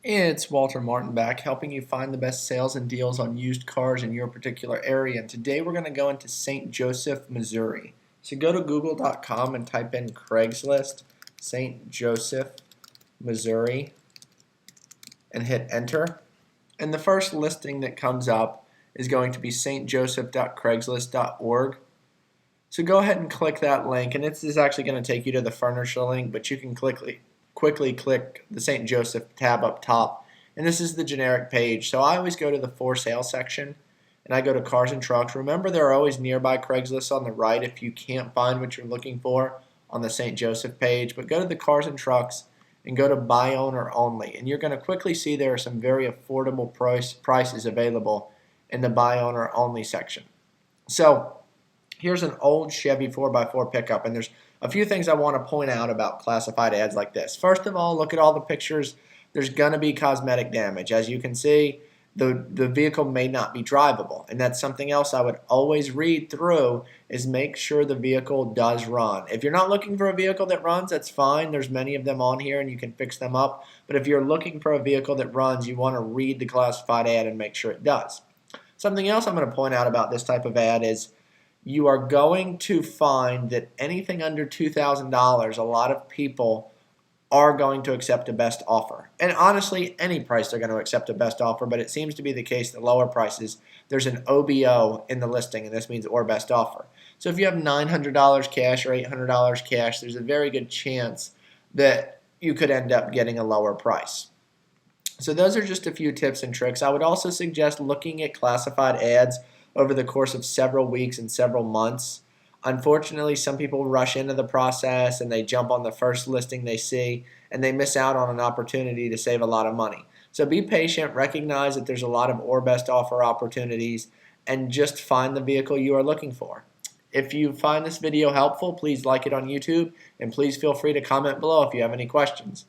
It's Walter Martin back, helping you find the best sales and deals on used cars in your particular area. And today we're going to go into St. Joseph, Missouri. So go to google.com and type in Craigslist, St. Joseph, Missouri, and hit enter. And the first listing that comes up is going to be stjoseph.craigslist.org. So go ahead and click that link, and this is actually going to take you to the furniture link, but you can quickly click the St. Joseph tab up top, and this is the generic page. So I always go to the for sale section, and I go to cars and trucks. Remember, there are always nearby Craigslist on the right if you can't find what you're looking for on the St. Joseph page, but go to the cars and trucks and go to buy owner only, and you're going to quickly see there are some very affordable prices available in the buy owner only section. So here's an old Chevy 4x4 pickup, and there's a few things I want to point out about classified ads like this. First of all, look at all the pictures. There's going to be cosmetic damage. As you can see, the vehicle may not be drivable, and that's something else I would always read through is make sure the vehicle does run. If you're not looking for a vehicle that runs, that's fine. There's many of them on here, and you can fix them up. But if you're looking for a vehicle that runs, you want to read the classified ad and make sure it does. Something else I'm going to point out about this type of ad is you are going to find that anything under $2,000, a lot of people are going to accept a best offer. And honestly, any price they're going to accept a best offer, but it seems to be the case that lower prices, there's an OBO in the listing, and this means or best offer. So if you have $900 cash or $800 cash, there's a very good chance that you could end up getting a lower price. So those are just a few tips and tricks. I would also suggest looking at classified ads over the course of several weeks and several months. Unfortunately, some people rush into the process and they jump on the first listing they see, and they miss out on an opportunity to save a lot of money. So be patient, recognize that there's a lot of or best offer opportunities, and just find the vehicle you are looking for. If you find this video helpful, please like it on YouTube, and please feel free to comment below if you have any questions.